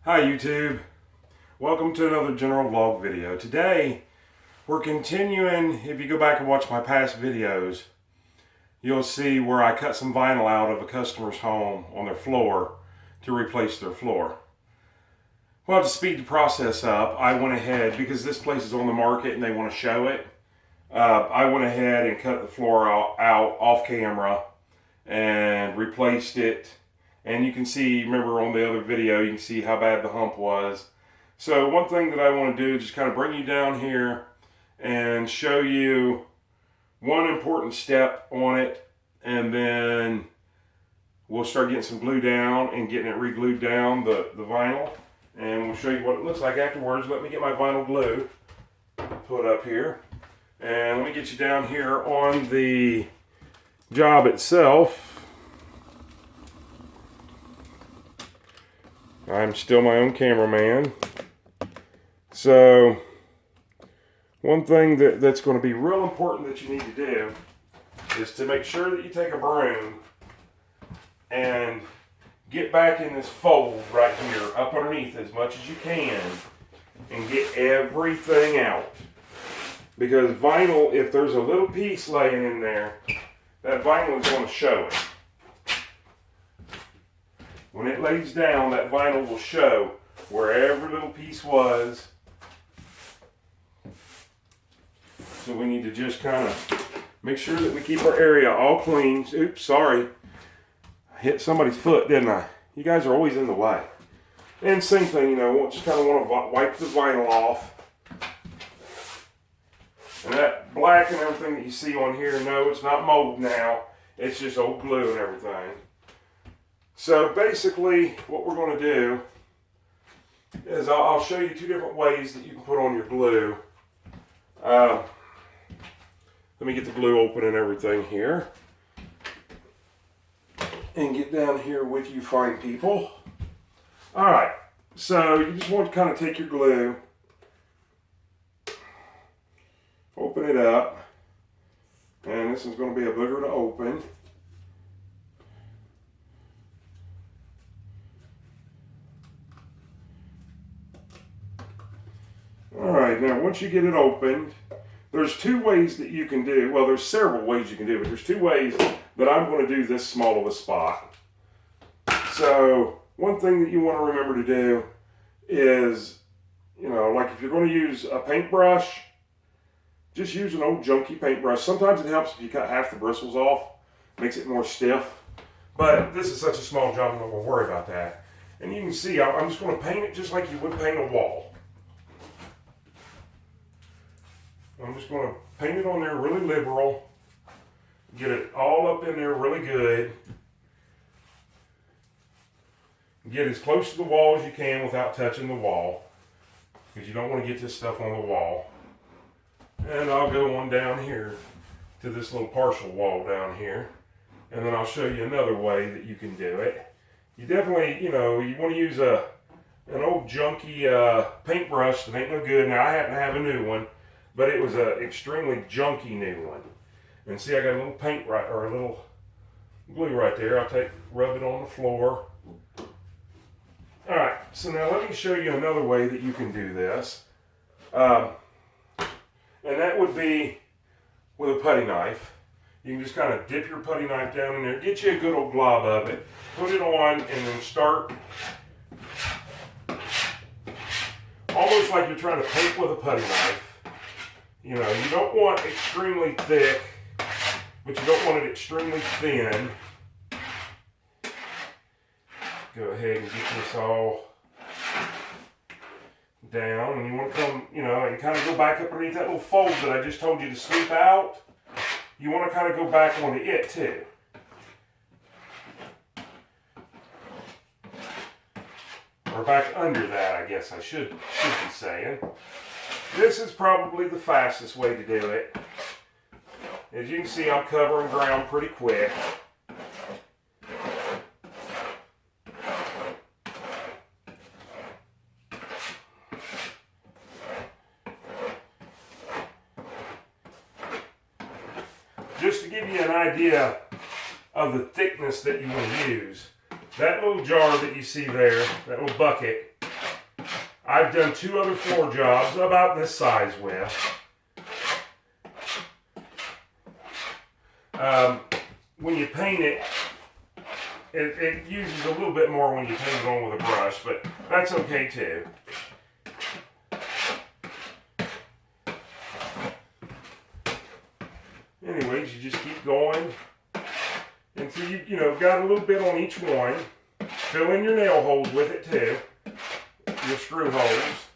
Hi YouTube, welcome to another general vlog video. Today we're continuing. If you go back and watch my past videos, you'll see where I cut some vinyl out of a customer's home on their floor to replace their floor. Well, to speed the process up, I went ahead, because this place is on the market and they want to show it, I went ahead and cut the floor out off camera and replaced it. And you can see, remember on the other video, you can see how bad the hump was. So one thing that I want to do is just kind of bring you down here and show you one important step on it. And then we'll start getting some glue down and getting it re-glued down, the vinyl. And we'll show you what it looks like afterwards. Let me get my vinyl glue put up here. And let me get you down here on the job itself. I'm still my own cameraman. So, one thing that's going to be real important that you need to do is to make sure that you take a broom and get back in this fold right here, up underneath as much as you can, and get everything out. Because vinyl, if there's a little piece laying in there, that vinyl is going to show it. When it lays down, that vinyl will show where every little piece was. So we need to just kind of make sure that we keep our area all clean. Oops, sorry. I hit somebody's foot, didn't I? You guys are always in the way. And same thing, you know, we'll just kind of want to wipe the vinyl off. And that black and everything that you see on here, no, it's not mold now. It's just old glue and everything. So basically what we're going to do is I'll show you two different ways that you can put on your glue. Let me get the glue open and everything here. And get down here with you fine people. Alright, so you just want to kind of take your glue, open it up, and this is going to be a booger to open. Alright, now once you get it opened, there's two ways that you can do, well there's several ways you can do it, but there's two ways that I'm going to do this small of a spot. So, one thing that you want to remember to do is, you know, like if you're going to use a paintbrush, just use an old junky paintbrush. Sometimes it helps if you cut half the bristles off, makes it more stiff. But this is such a small job, I'm not going to worry about that. And you can see, I'm just going to paint it just like you would paint a wall. I'm just going to paint it on there really liberal, get it all up in there really good, get as close to the wall as you can without touching the wall, because you don't want to get this stuff on the wall. And I'll go on down here to this little partial wall down here, and then I'll show you another way that you can do it. You definitely, you know, you want to use an old junky paintbrush that ain't no good. Now I happen to have a new one, but it was an extremely junky new one. And see, I got a little paint right, or a little glue right there. I'll rub it on the floor. All right, so now let me show you another way that you can do this. And that would be with a putty knife. You can just kind of dip your putty knife down in there, get you a good old glob of it, put it on, and then start almost like you're trying to paint with a putty knife. You know, you don't want extremely thick, but you don't want it extremely thin. Go ahead and get this all down, and you want to come, you know, and kind of go back up underneath that little fold that I just told you to sweep out. You want to kind of go back onto it too. Or back under that, I guess I should be saying. This is probably the fastest way to do it. As you can see, I'm covering ground pretty quick. Just to give you an idea of the thickness that you want to use, that little jar that you see there, that little bucket, I've done 2 other floor jobs about this size with. When you paint it, it uses a little bit more when you paint it on with a brush, but that's okay too. Anyways, you just keep going until you got a little bit on each one. Fill in your nail holes with it too, your screw holes.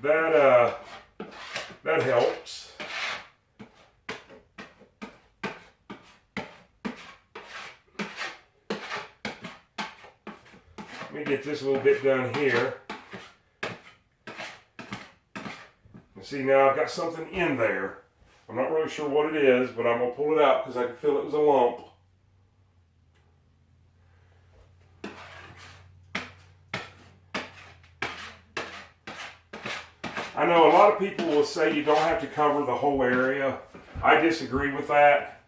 That helps. Let me get this a little bit done here. And see, now I've got something in there. I'm not really sure what it is, but I'm going to pull it out because I can feel it was a lump. I know a lot of people will say you don't have to cover the whole area. I disagree with that.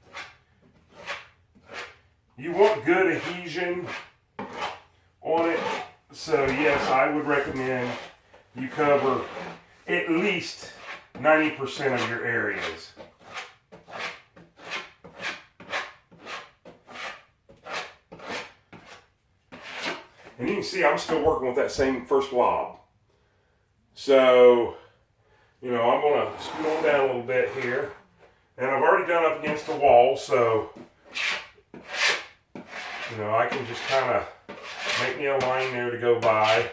You want good adhesion on it, so yes, I would recommend you cover at least 90% of your areas. And you can see I'm still working with that same first glob. So, I'm going to scoot on down a little bit here. And I've already done up against the wall, so, I can just kind of make me a line there to go by.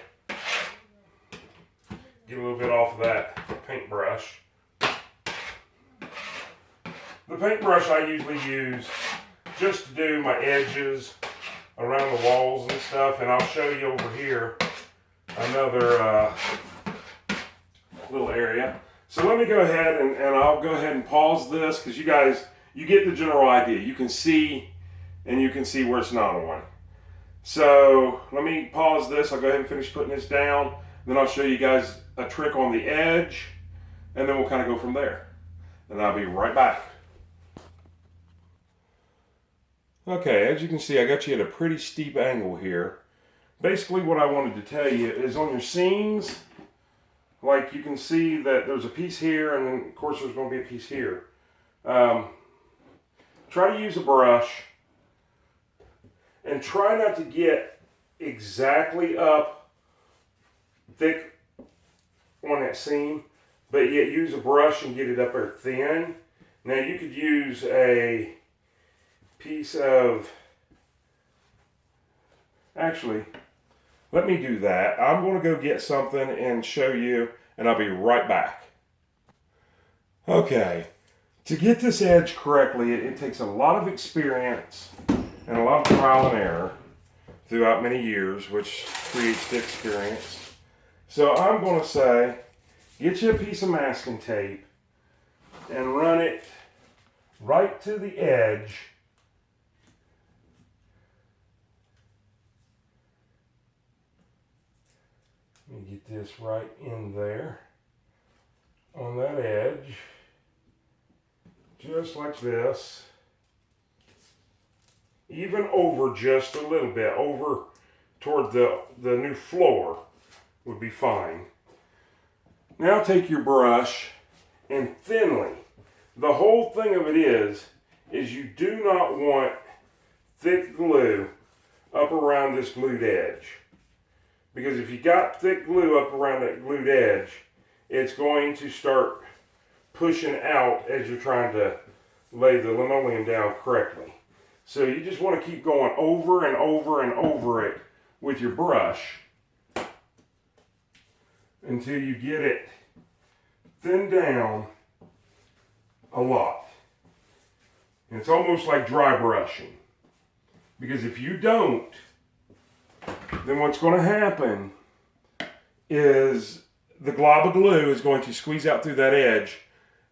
Get a little bit off of that paintbrush. The paintbrush I usually use just to do my edges around the walls and stuff, and I'll show you over here another little area. So let me go ahead and I'll go ahead and pause this because you guys, you get the general idea. You can see, and you can see where it's not on. So let me pause this. I'll go ahead and finish putting this down. Then I'll show you guys a trick on the edge, and then we'll kind of go from there. And I'll be right back. Okay, as you can see, I got you at a pretty steep angle here. Basically what I wanted to tell you is on your seams, like you can see that there's a piece here, and then of course there's going to be a piece here. Try to use a brush and try not to get exactly up thick on that seam, but yet use a brush and get it up there thin. Now you could use a piece of, actually, let me do that. I'm going to go get something and show you, and I'll be right back. Okay, to get this edge correctly, it takes a lot of experience and a lot of trial and error throughout many years, which creates the experience. So I'm going to say, get you a piece of masking tape and run it right to the edge. Let me get this right in there on that edge, just like this. Even over just a little bit, over toward the new floor would be fine. Now take your brush and thinly, the whole thing of it is you do not want thick glue up around this glued edge. Because if you got thick glue up around that glued edge, it's going to start pushing out as you're trying to lay the linoleum down correctly. So you just want to keep going over and over and over it with your brush until you get it thinned down a lot. And it's almost like dry brushing. Because if you don't, then what's going to happen is the glob of glue is going to squeeze out through that edge.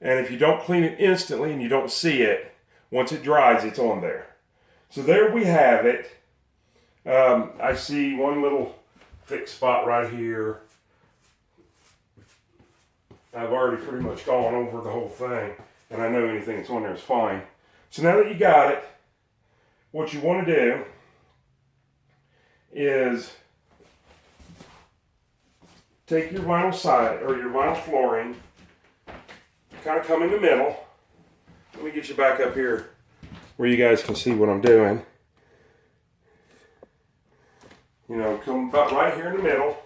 And if you don't clean it instantly and you don't see it, once it dries, it's on there. So there we have it. I see one little thick spot right here. I've already pretty much gone over the whole thing, and I know anything that's on there is fine. So now that you got it, what you want to do is take your vinyl side or your vinyl flooring, kind of come in the middle. Let me get you back up here where you guys can see what I'm doing. You know, come about right here in the middle.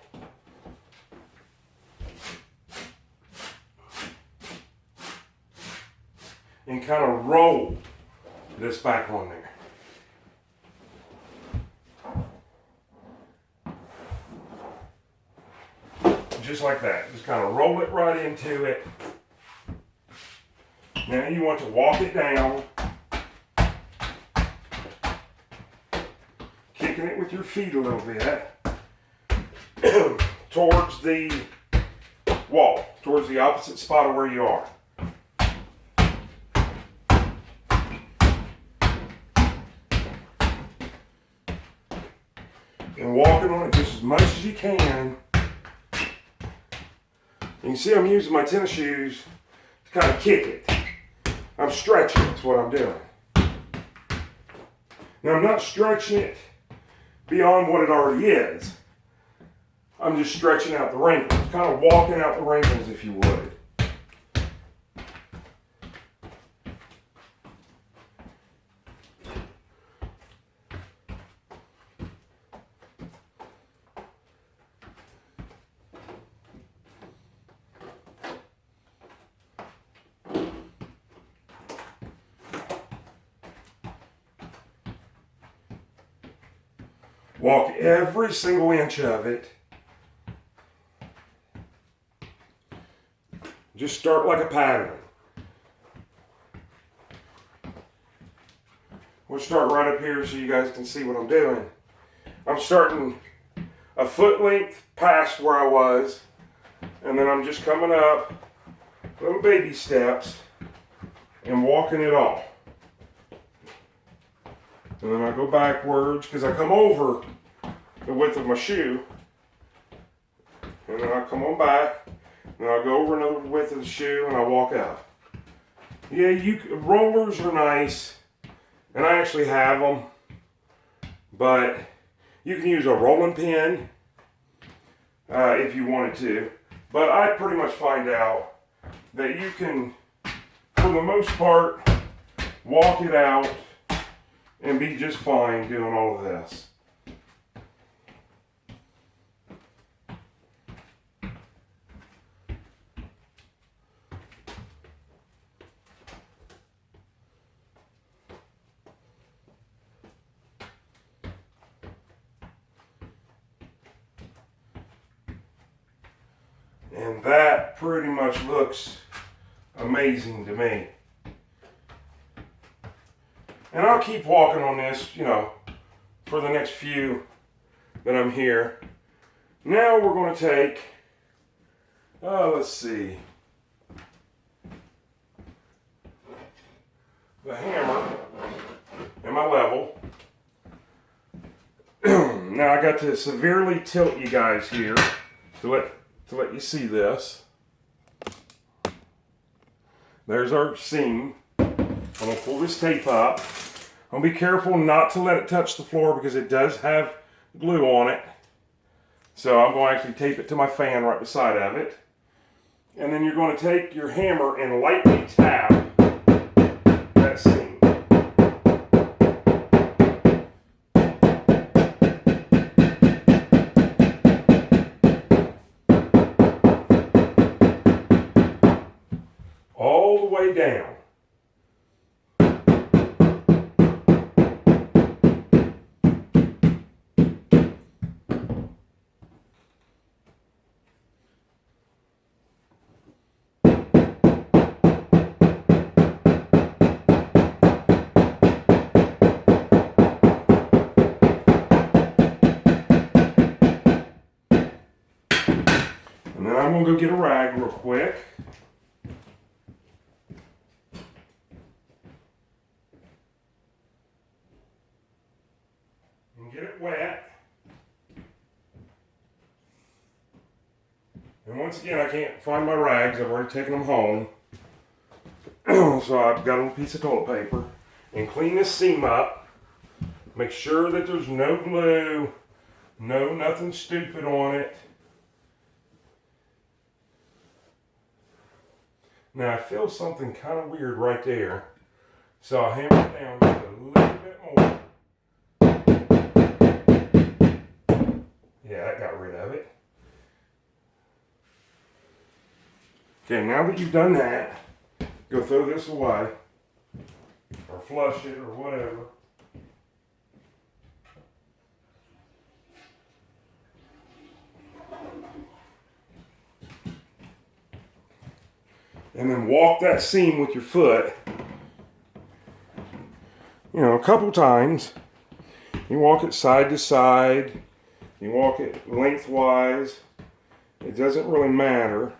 And kind of roll this back on there. Just like that. Just kind of roll it right into it. Now you want to walk it down. Kicking it with your feet a little bit. Towards the wall. Towards the opposite spot of where you are. And walking on it just as much as you can. You can see I'm using my tennis shoes to kind of kick it. I'm stretching, that's what I'm doing. Now I'm not stretching it beyond what it already is. I'm just stretching out the wrinkles, kind of walking out the wrinkles if you would. Walk every single inch of it. Just start like a pattern. We'll start right up here so you guys can see what I'm doing. I'm starting a foot length past where I was, and then I'm just coming up little baby steps and walking it off. And then I go backwards because I come over the width of my shoe. And then I come on back. And I go over another width of the shoe and I walk out. Yeah, rollers are nice. And I actually have them. But you can use a rolling pin if you wanted to. But I pretty much find out that you can, for the most part, walk it out and be just fine doing all of this. And that pretty much looks amazing to me. And I'll keep walking on this, you know, for the next few that I'm here. Now we're going to take, let's see, the hammer and my level. Now I got to severely tilt you guys here to let you see this. There's our seam. I'm going to pull this tape up. I'm going to be careful not to let it touch the floor because it does have glue on it. So I'm going to actually tape it to my fan right beside of it. And then you're going to take your hammer and lightly tap that seam. All the way down. And then I'm going to go get a rag real quick. And get it wet. And once again, I can't find my rags. I've already taken them home. So I've got a little piece of toilet paper. And clean this seam up. Make sure that there's no glue. No, nothing stupid on it. Now I feel something kind of weird right there. So I'll hammer it down just a little bit more. Yeah, that got rid of it. Okay, now that you've done that, go throw this away. Or flush it or whatever. And then walk that seam with your foot, you know, a couple times. You walk it side to side. You walk it lengthwise. It doesn't really matter.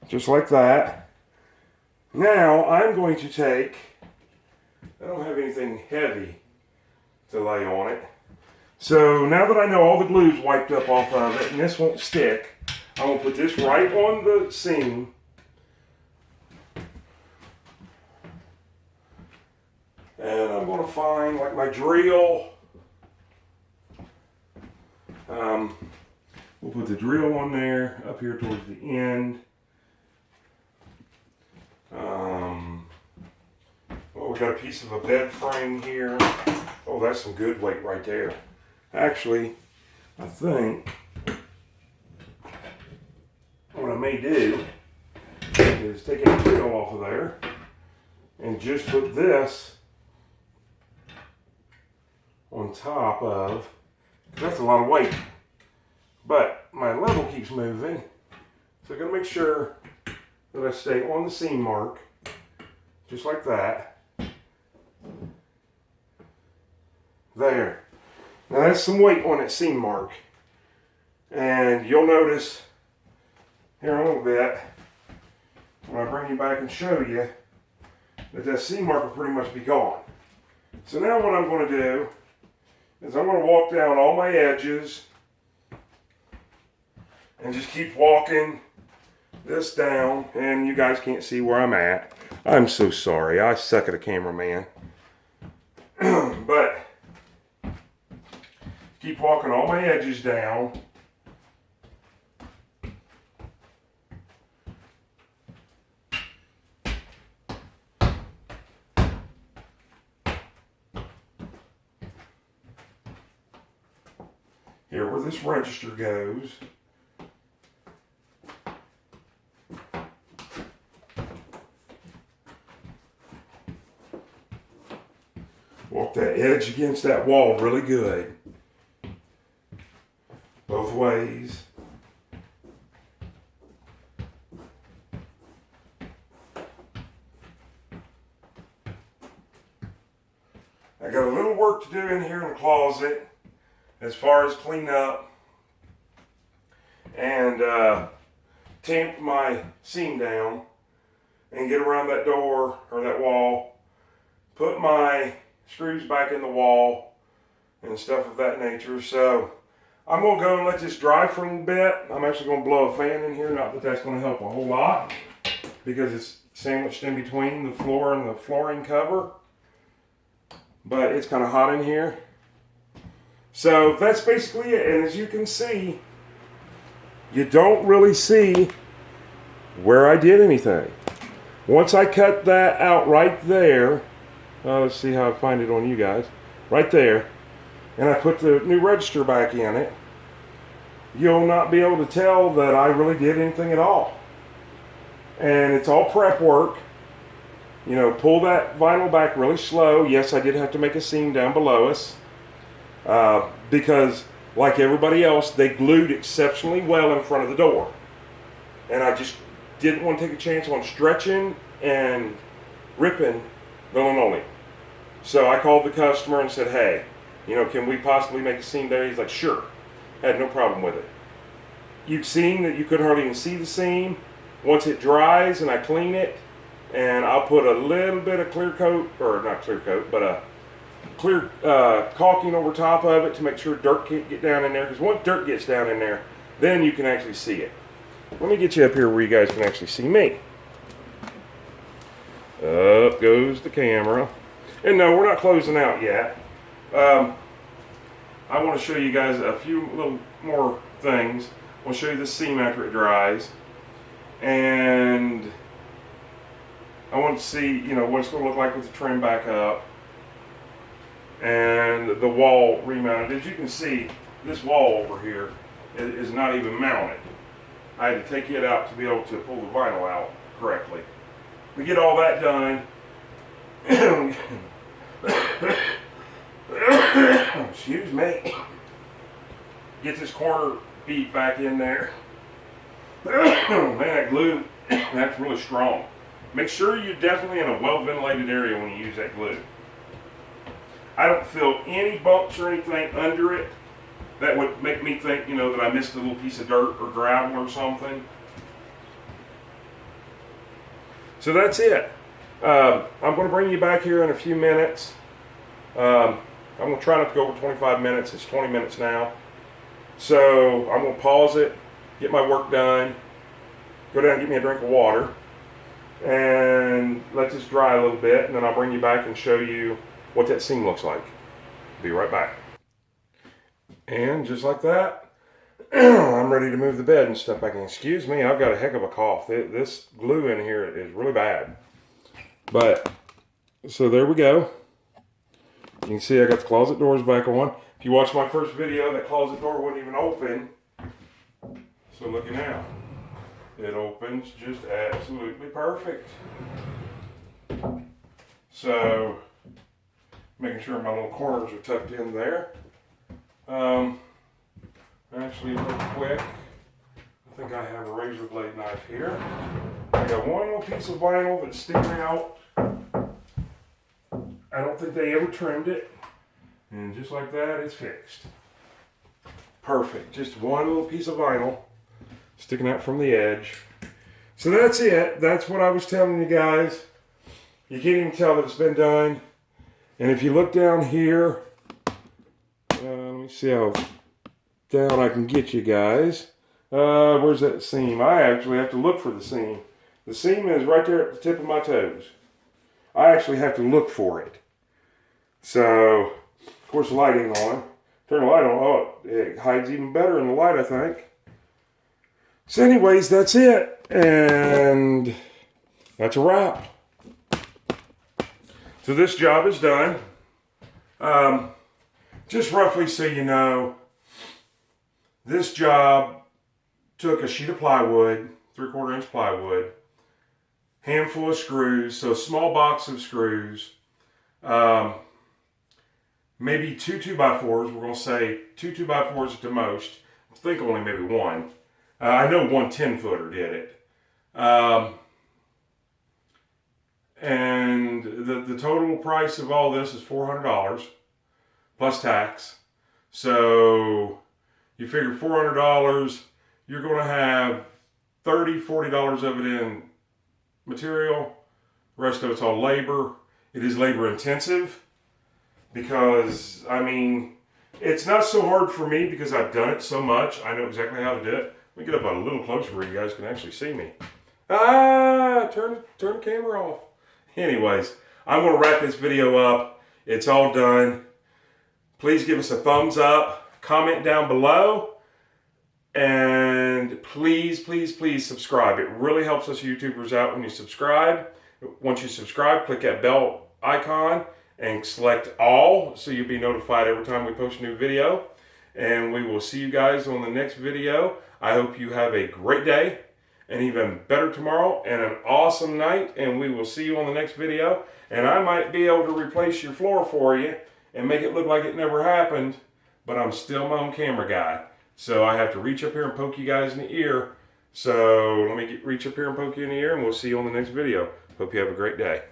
Just like that. Now I'm going to take, I don't have anything heavy to lay on it. So now that I know all the glue's wiped up off of it and this won't stick, I'm going to put this right on the seam. And I'm going to find like my drill. We'll put the drill on there up here towards the end. Well, we got a piece of a bed frame here. Oh, that's some good weight right there. Actually, I think what I may do is take a drill off of there and just put this on top of, that's a lot of weight, but my level keeps moving, so I gotta make sure that I stay on the seam mark, just like that. There. Now that's some weight on that seam mark, and you'll notice here in a little bit when I bring you back and show you that seam mark will pretty much be gone. So now what I'm going to do is I'm going to walk down all my edges and just keep walking this down, and you guys can't see where I'm at. I'm so sorry. I suck at a cameraman. But keep walking all my edges down. Here where this register goes. Walk that edge against that wall really good. Both ways. I got a little work to do in here in the closet as far as clean up and tamp my seam down and get around that door or that wall, put my screws back in the wall and stuff of that nature. So I'm going to go and let this dry for a little bit. I'm actually going to blow a fan in here, not that that's going to help a whole lot because it's sandwiched in between the floor and the flooring cover, but it's kind of hot in here. So that's basically it, and as you can see, you don't really see where I did anything. Once I cut that out right there, let's see how I find it on you guys, right there, and I put the new register back in it, you'll not be able to tell that I really did anything at all. And it's all prep work. You know, pull that vinyl back really slow. Yes, I did have to make a seam down below us. Because like everybody else, they glued exceptionally well in front of the door. And I just didn't want to take a chance on stretching and ripping the linoleum. So I called the customer and said, hey, you know, can we possibly make a seam there? He's like, sure. Had no problem with it. You've seen that you couldn't hardly even see the seam. Once it dries and I clean it, and I'll put a little bit of clear coat, or not clear coat, but a clear caulking over top of it to make sure dirt can't get down in there, because once dirt gets down in there, then you can actually see it. Let me get you up here where you guys can actually see me. Up goes the camera. And no, we're not closing out yet. I want to show you guys a few little more things. I'll show you the seam after it dries. and I want to see, you know, what it's going to look like with the trim back up and the wall remounted. As you can see, this wall over here is not even mounted. I had to take it out to be able to pull the vinyl out correctly. We get all that done. Excuse me. Get this corner beat back in there. Man, that glue, that's really strong. Make sure you're definitely in a well-ventilated area when you use that glue. I don't feel any bumps or anything under it that would make me think, you know, that I missed a little piece of dirt or gravel or something. So that's it. I'm going to bring you back here in a few minutes. I'm going to try not to go over 25 minutes. It's 20 minutes now. So I'm going to pause it, get my work done, go down and get me a drink of water, and let this dry a little bit, and then I'll bring you back and show you what that seam looks like. Be right back. And just like that, I'm ready to move the bed and stuff back in. Excuse me, I've got a heck of a cough. This glue in here is really bad. But, so there we go. You can see I got the closet doors back on. If you watch my first video, that closet door wouldn't even open. So look at now. It opens just absolutely perfect. So, making sure my little corners are tucked in there. Actually, real quick, I think I have a razor blade knife here. I got one little piece of vinyl that's sticking out. I don't think they ever trimmed it. And just like that, it's fixed. Perfect. Just one little piece of vinyl sticking out from the edge. So that's it. That's what I was telling you guys. You can't even tell that it's been done. And if you look down here, let me see how down I can get you guys. Where's that seam? I actually have to look for the seam. The seam is right there at the tip of my toes. I actually have to look for it. So, of course the light ain't on. Turn the light on. Oh, it hides even better in the light, I think. So anyways, that's it. And that's a wrap. So this job is done. Just roughly so you know, this job took a sheet of plywood, 3/4 inch plywood, handful of screws, so a small box of screws, maybe 2 2x4s. We're going to say 2 2x4s at the most. I think only maybe one. I know one 10-footer did it. And the total price of all this is $400 plus tax. So you figure $400, you're going to have $30, $40 of it in material. The rest of it's all labor. It is labor intensive because, I mean, it's not so hard for me because I've done it so much. I know exactly how to do it. Let me get up a little closer where you guys can actually see me. Turn the camera off. Anyways, I'm going to wrap this video up. It's all done. Please give us a thumbs up, comment down below, and please, please, please subscribe. It really helps us YouTubers out when you subscribe. Once you subscribe, click that bell icon and select all so you'll be notified every time we post a new video. And we will see you guys on the next video. I hope you have a great day, an even better tomorrow, and an awesome night. And we will see you on the next video. And I might be able to replace your floor for you and make it look like it never happened, but I'm still my own camera guy. So I have to reach up here and poke you guys in the ear. So let me reach up here and poke you in the ear, and we'll see you on the next video. Hope you have a great day.